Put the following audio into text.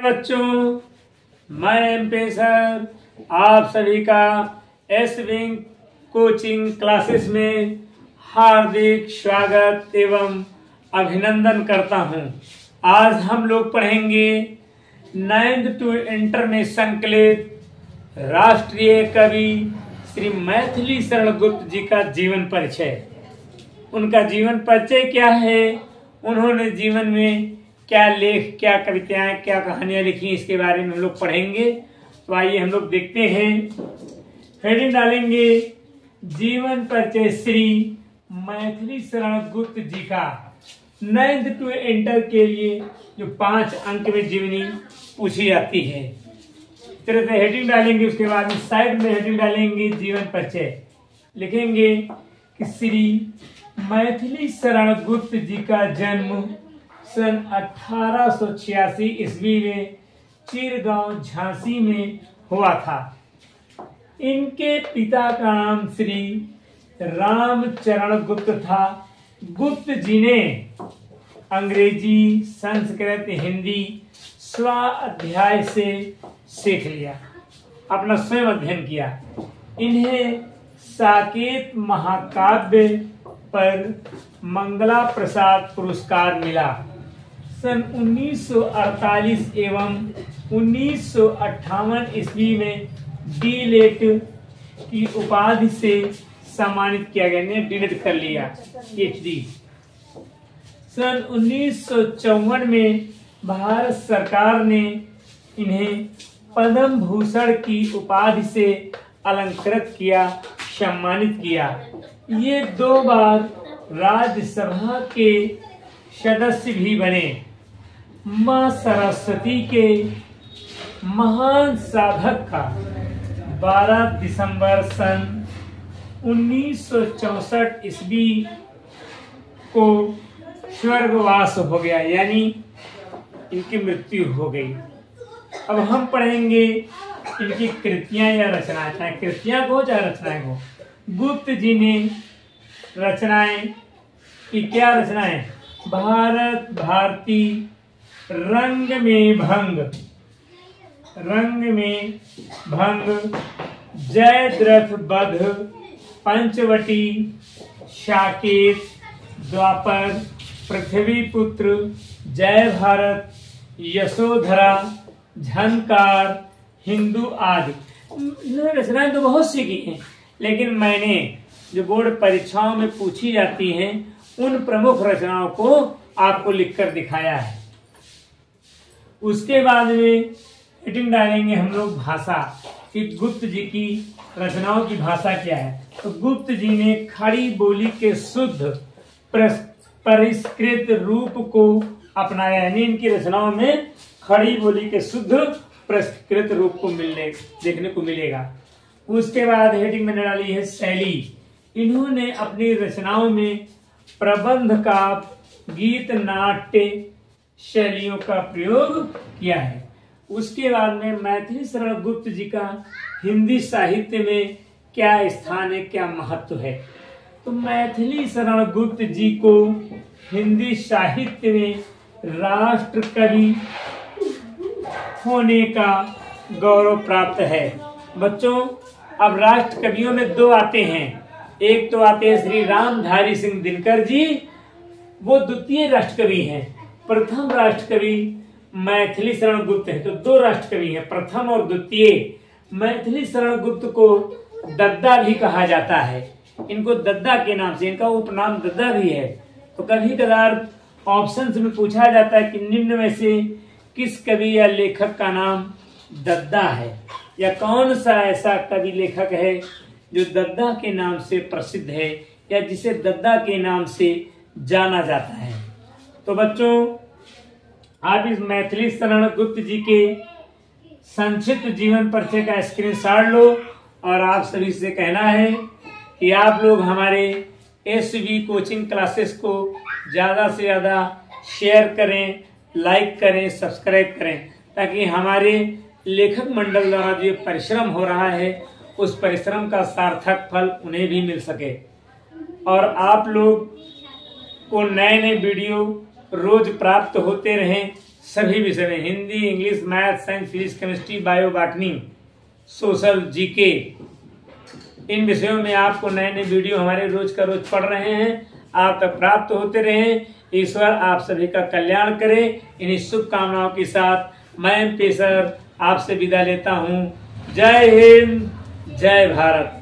बच्चों, मैं MP sir आप सभी का एस विंग कोचिंग क्लासेस में हार्दिक स्वागत एवं अभिनंदन करता हूं। आज हम लोग पढ़ेंगे 9th to इंटर में संकलित राष्ट्रीय कवि श्री मैथिली शरण गुप्त जी का जीवन परिचय। उनका जीवन परिचय क्या है, उन्होंने जीवन में क्या लेख, क्या कविताएं, क्या कहानियां लिखी, इसके बारे में हम लोग पढ़ेंगे। तो आइए हम लोग देखते हैं। हेडिंग डालेंगे जीवन परिचय श्री मैथिली शरण गुप्त जी का 9th to इंटर के लिए जो 5 अंक में जीवनी पूछी जाती है। इस तरह से हेडिंग डालेंगे, उसके बाद में साइड में हेडिंग डालेंगे जीवन परिचय, लिखेंगे कि श्री मैथिली शरण गुप्त जी का जन्म सन 1886 ईस्वी में चिरगांव झांसी में हुआ था। इनके पिता का नाम श्री रामचरण गुप्त था। गुप्त जी ने अंग्रेजी, संस्कृत, हिंदी स्वाध्याय से सीख लिया, अपना स्वयं अध्ययन किया। इन्हें साकेत महाकाव्य पर मंगला प्रसाद पुरस्कार मिला। सन 1948 एवं 1958 ईस्वी में डीलेट की उपाधि से सम्मानित किया गया, ने डीलेट कर लिया, PhD। सन 1954 में भारत सरकार ने इन्हें पद्म भूषण की उपाधि से अलंकृत किया, सम्मानित किया। ये 2 बार राज्यसभा के सदस्य भी बने। मां सरस्वती के महान साधक का 12 दिसंबर सन 1964 ईस्वी को स्वर्गवास हो गया, यानी इनकी मृत्यु हो गई। अब हम पढ़ेंगे इनकी कृतियां या रचनाएं, चाहे कृतियां को चाहे रचनाएं को। गुप्त जी ने रचनाएं की क्या रचनाएं? भारत भारती, रंग में भंग, रंग में भंग, जयद्रथ बध, पंचवटी, साकेत, द्वापर, पृथ्वीपुत्र, जय भारत, यशोधरा, झनकार, हिंदू आदि। रचनाएं तो बहुत सी की हैं, लेकिन मैंने जो बोर्ड परीक्षाओं में पूछी जाती हैं उन प्रमुख रचनाओं को आपको लिखकर दिखाया है। उसके बाद में हेडिंग डालेंगे हम लोग भाषा कि गुप्त जी की रचनाओं की भाषा क्या है। तो गुप्त जी ने खड़ी बोली के शुद्ध परिष्कृत रूप को अपनाया, यानी इनकी रचनाओं में खड़ी बोली के शुद्ध परिष्कृत रूप को देखने को मिलेगा। उसके बाद हेडिंग में डाली है शैली। इन्होंने अपनी रचनाओं में प्रबंध का, गीत, नाट्य शैलियों का प्रयोग किया है। उसके बाद में मैथिली शरण गुप्त जी का हिंदी साहित्य में क्या स्थान है, क्या महत्व है। तो मैथिली शरण गुप्त जी को हिंदी साहित्य में राष्ट्र कवि होने का गौरव प्राप्त है। बच्चों, अब राष्ट्र कवियों में 2 आते हैं। एक तो आते हैं श्री रामधारी सिंह दिनकर जी, वो द्वितीय राष्ट्र कवि हैं। प्रथम राष्ट्र कवि मैथिली शरण गुप्त है। तो 2 राष्ट्र कवि हैं, प्रथम और द्वितीय। मैथिली शरण गुप्त को दद्दा भी कहा जाता है। इनको दद्दा के नाम से, इनका उपनाम दद्दा भी है। तो कभी कदार ऑप्शंस में पूछा जाता है कि निम्न में से किस कवि या लेखक का नाम दद्दा है, या कौन सा ऐसा कवि लेखक है जो दद्दा के नाम से प्रसिद्ध है, या जिसे दद्दा के नाम से जाना जाता है। तो बच्चों, आप इस मैथिली शरण गुप्त जी के संक्षिप्त जीवन परिचय का स्क्रीनशॉट लो और आप सभी से कहना है कि आप लोग हमारे एसवी कोचिंग क्लासेस को ज्यादा से ज्यादा शेयर करें, लाइक करें, सब्सक्राइब करें, ताकि हमारे लेखक मंडल द्वारा जो परिश्रम हो रहा है उस परिश्रम का सार्थक फल उन्हें भी मिल सके। और आप लोग को नए नए वीडियो रोज प्राप्त होते रहें, सभी विषय में, Hindi, English, math, science, physics, chemistry, bio, botany, social, GK, इन विषयों में आपको नए नए वीडियो हमारे रोज का रोज पढ़ रहे हैं, आप तक प्राप्त होते रहें। ईश्वर आप सभी का कल्याण करे। इन्हीं शुभकामनाओं के साथ मैं पेशर आपसे विदा लेता हूँ। जय हिंद, जय भारत।